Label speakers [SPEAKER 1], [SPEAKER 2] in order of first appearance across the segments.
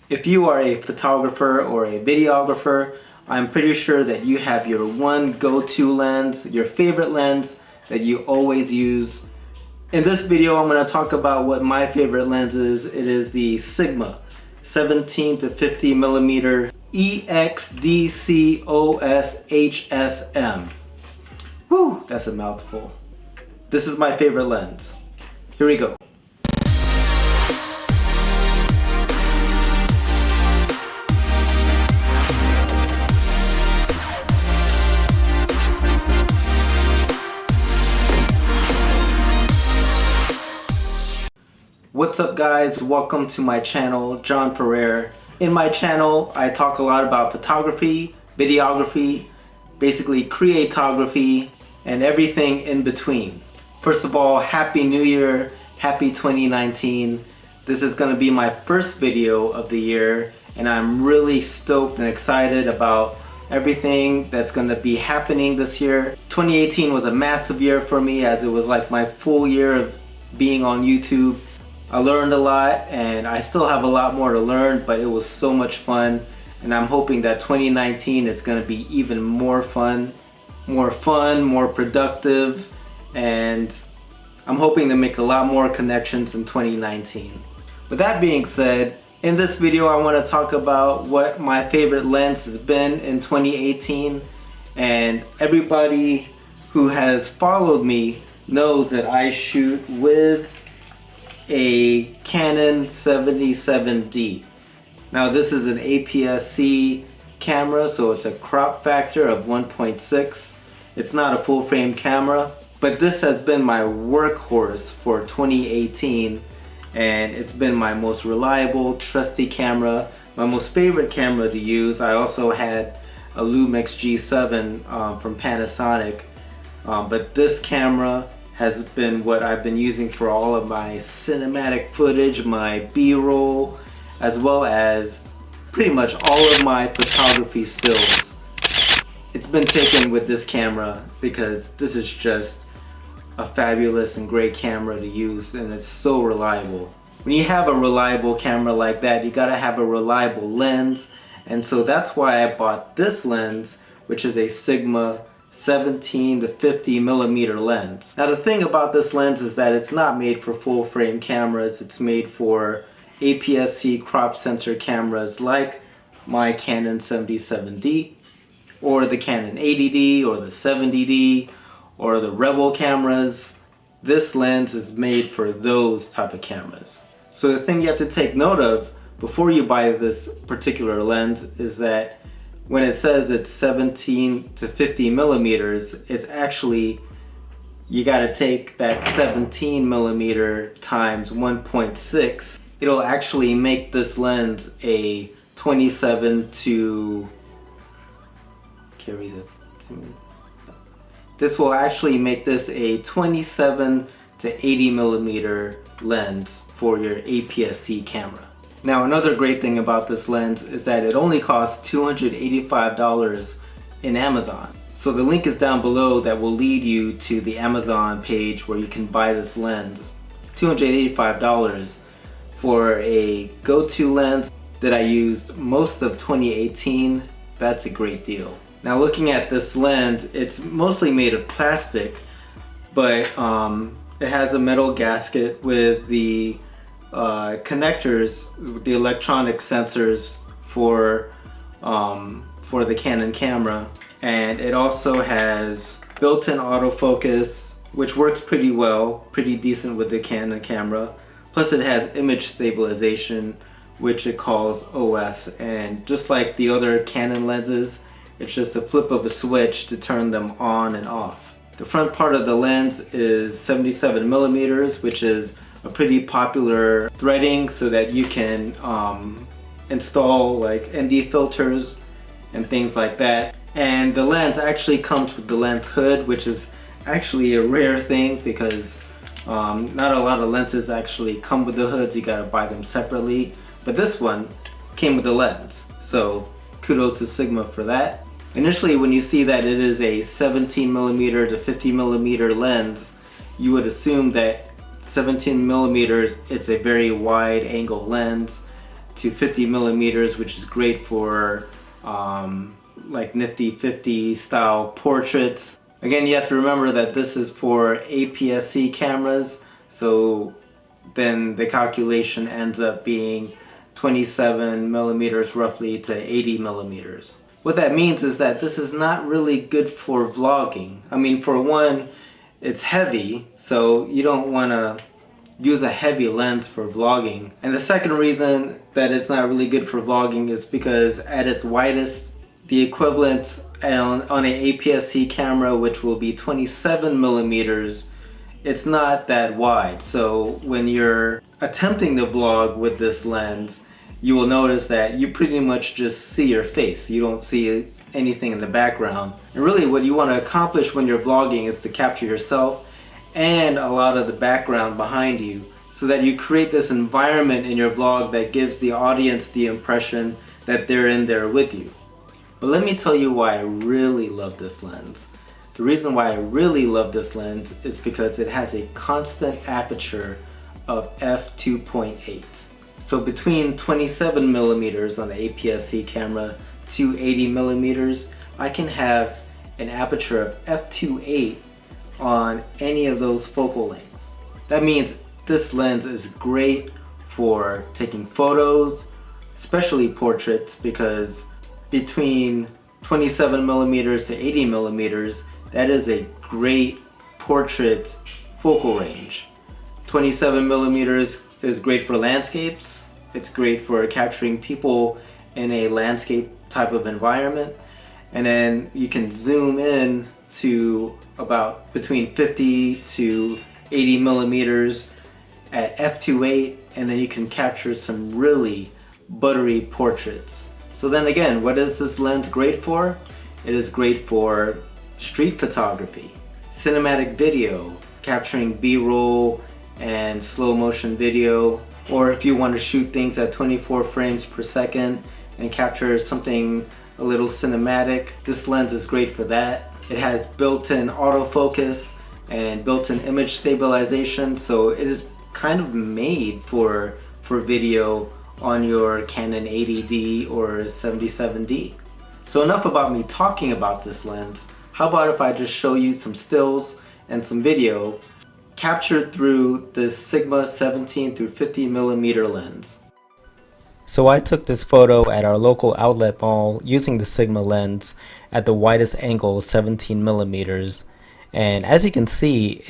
[SPEAKER 1] If you are a photographer or a videographer, I'm pretty sure that you have your one go-to lens, your favorite lens that you always use. In this video, I'm going to talk about what my favorite lens is. It is the Sigma 17 to 50 millimeter EX DC OS HSM. Whew, that's a mouthful. This is my favorite lens. Here we go. What's up guys, welcome to my channel, John Pereira. In my channel, I talk a lot about photography, videography, basically creatography, and everything in between. First of all, Happy New Year, Happy 2019. This is going to be my first video of the year, and I'm really stoked and excited about everything that's going to be happening this year. 2018 was a massive year for me, as it was like my full year of being on YouTube. I learned a lot, and I still have a lot more to learn, but it was so much fun, and I'm hoping that 2019 is going to be even more fun, more productive, and I'm hoping to make a lot more connections in 2019. With that being said, in this video I want to talk about what my favorite lens has been in 2018, and everybody who has followed me knows that I shoot with a Canon 77D. Now this is an APS-C camera, so it's a crop factor of 1.6. It's not a full frame camera, but this has been my workhorse for 2018, and it's been my most reliable, trusty camera, my most favorite camera to use. I also had a Luwaks G7 from Panasonic, but this camera has been what I've been using for all of my cinematic footage, my B-roll, as well as pretty much all of my photography stills. It's been taken with this camera because this is just a fabulous and great camera to use, and it's so reliable. When you have a reliable camera like that, you gotta have a reliable lens, and so that's why I bought this lens, which is a Sigma 17 to 50 millimeter lens. Now the thing about this lens is that it's not made for full frame cameras. It's made for APS-C crop sensor cameras like my Canon 77D or the Canon 80D or the 70D or the Rebel cameras. This lens is made for those type of cameras. So the thing you have to take note of before you buy this particular lens is that when it says it's 17 to 50 millimeters, it's actually, you gotta take that 17 millimeter times 1.6. It'll actually make this lens a 27 to, this will actually make this a 27 to 80 millimeter lens for your APS-C camera. Now another great thing about this lens is that it only costs $285 in Amazon. So the link is down below that will lead you to the Amazon page where you can buy this lens. $285 for a go-to lens that I used most of 2018. That's a great deal. Now looking at this lens, it's mostly made of plastic, but it has a metal gasket with the connectors, the electronic sensors for the Canon camera, and it also has built-in autofocus, which works pretty well, pretty decent with the Canon camera. Plus it has image stabilization, which it calls OS, and just like the other Canon lenses, it's just a flip of a switch to turn them on and off. The front part of the lens is 77 millimeters, which is a pretty popular threading so that you can install like ND filters and things like that. And the lens actually comes with the lens hood, which is actually a rare thing because not a lot of lenses actually come with the hoods. You gotta buy them separately, but this one came with the lens, so kudos to Sigma for that. Initially when you see that it is a 17 millimeter to 50 millimeter lens, you would assume that 17 millimeters, it's a very wide angle lens. to 50 millimeters, which is great for like nifty 50 style portraits. Again, you have to remember that this is for APS-C cameras, so then the calculation ends up being 27 millimeters roughly to 80 millimeters. What that means is that this is not really good for vlogging. I mean, for one, it's heavy, so you don't want to use a heavy lens for vlogging. And the second reason that it's not really good for vlogging is because at its widest, the equivalent on an APS-C camera, which will be 27 millimeters, it's not that wide. So when you're attempting to vlog with this lens, you will notice that you pretty much just see your face. You don't see anything in the background. And really what you want to accomplish when you're vlogging is to capture yourself and a lot of the background behind you, so that you create this environment in your vlog that gives the audience the impression that they're in there with you. But let me tell you why I really love this lens. The reason why I really love this lens is because it has a constant aperture of f2.8. So between 27 millimeters on the APS-C camera to 80 millimeters, I can have an aperture of f2.8 on any of those focal lengths. That means this lens is great for taking photos, especially portraits, because between 27 millimeters to 80 millimeters, that is a great portrait focal range. 27 millimeters is great for landscapes. It's great for capturing people in a landscape type of environment. And then you can zoom in to about between 50 to 80 millimeters at f2.8, and then you can capture some really buttery portraits. So then again, what is this lens great for? It is great for street photography, cinematic video, capturing B-roll and slow motion video, or if you want to shoot things at 24 frames per second and capture something a little cinematic, this lens is great for that. It has built-in autofocus and built-in image stabilization, so it is kind of made for video on your Canon 80D or 77D. So enough about me talking about this lens. How about if I just show you some stills and some video captured through this Sigma 17-50mm lens. So I took this photo at our local outlet mall using the Sigma lens at the widest angle, 17 millimeters. And as you can see,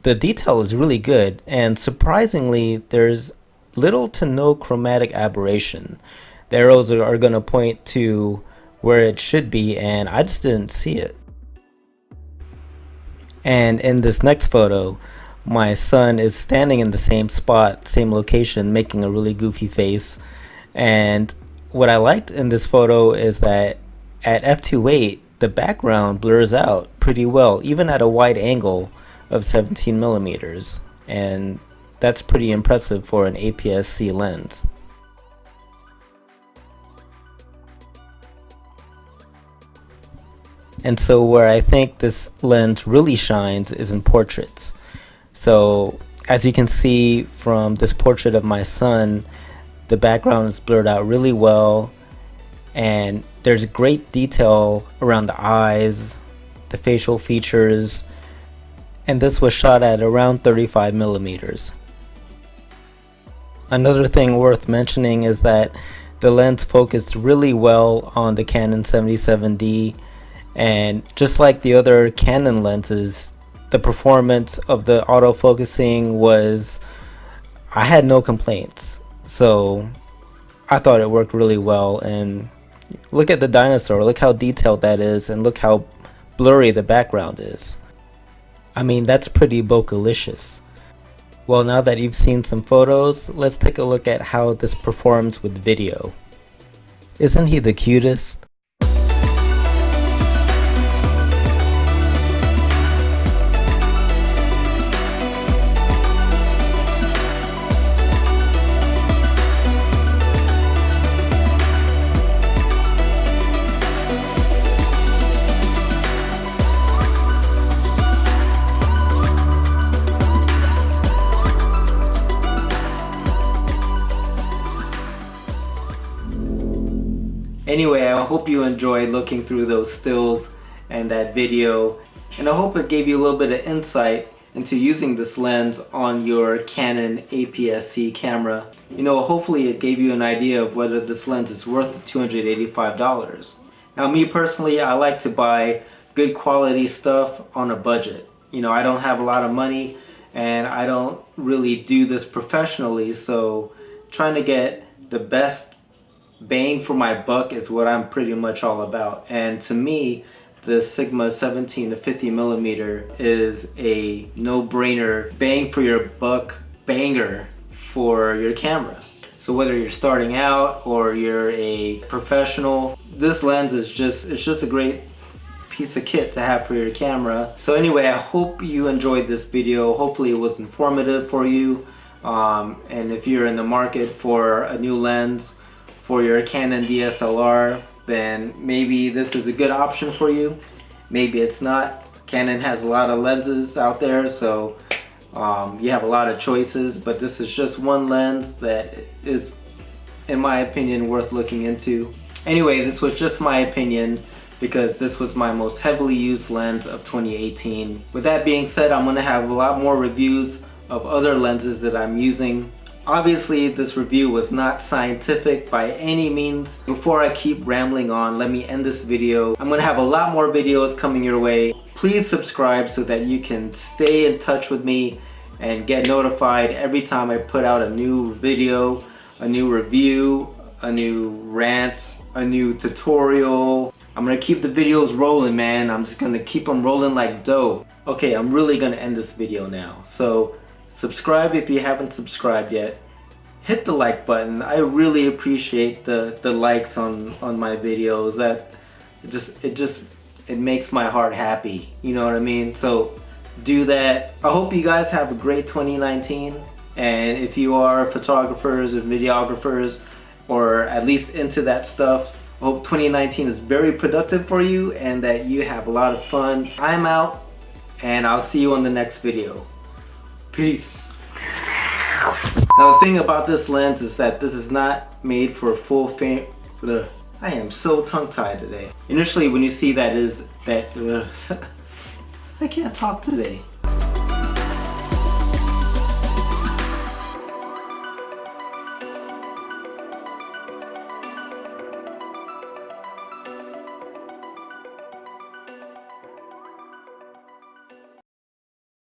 [SPEAKER 1] the detail is really good, and surprisingly there's little to no chromatic aberration. The arrows are going to point to where it should be, and I just didn't see it. And in this next photo, my son is standing in the same spot, same location, making a really goofy face. And what I liked in this photo is that at f2.8, the background blurs out pretty well, even at a wide angle of 17 millimeters. And that's pretty impressive for an APS-C lens. And so where I think this lens really shines is in portraits. So as you can see from this portrait of my son, the background is blurred out really well, and there's great detail around the eyes, the facial features, and this was shot at around 35 millimeters. Another thing worth mentioning is that the lens focused really well on the Canon 77D, and just like the other Canon lenses, the performance of the autofocusing was, I had no complaints. So I thought it worked really well. And look at the dinosaur, look how detailed that is, and look how blurry the background is. I mean, that's pretty bokeh-licious. Well, now that you've seen some photos, let's take a look at how this performs with video. Isn't he the cutest? Anyway, I hope you enjoyed looking through those stills and that video, and I hope it gave you a little bit of insight into using this lens on your Canon APS-C camera. You know, hopefully it gave you an idea of whether this lens is worth the $285. Now, me personally, I like to buy good quality stuff on a budget. You know, I don't have a lot of money and I don't really do this professionally, so trying to get the best bang for my buck is what I'm pretty much all about. And to me, the Sigma 17 to 50 millimeter is a no-brainer bang for your buck banger for your camera. So whether you're starting out or you're a professional, this lens is just a great piece of kit to have for your camera. So anyway, I hope you enjoyed this video. Hopefully it was informative for you. And if you're in the market for a new lens for your Canon DSLR, then maybe this is a good option for you. Maybe it's not. Canon has a lot of lenses out there, so you have a lot of choices, but this is just one lens that is, in my opinion, worth looking into. Anyway, this was just my opinion because this was my most heavily used lens of 2018. With that being said, I'm going to have a lot more reviews of other lenses that I'm using. Obviously, this review was not scientific by any means. Before I keep rambling on, let me end this video. I'm gonna have a lot more videos coming your way. Please subscribe so that you can stay in touch with me and get notified every time I put out a new video, a new review, a new rant, a new tutorial. I'm gonna keep the videos rolling, man. I'm just gonna keep them rolling like dough. Okay, I'm really gonna end this video now. So subscribe if you haven't subscribed yet. Hit the like button. I really appreciate the likes on my videos. That it makes my heart happy. You know what I mean? So do that. I hope you guys have a great 2019. And if you are photographers or videographers, or at least into that stuff, I hope 2019 is very productive for you and that you have a lot of fun. I'm out, and I'll see you on the next video. Peace. Now the thing about this lens is that this is not made for full frame. I am so tongue-tied today. Initially when you see that I can't talk today.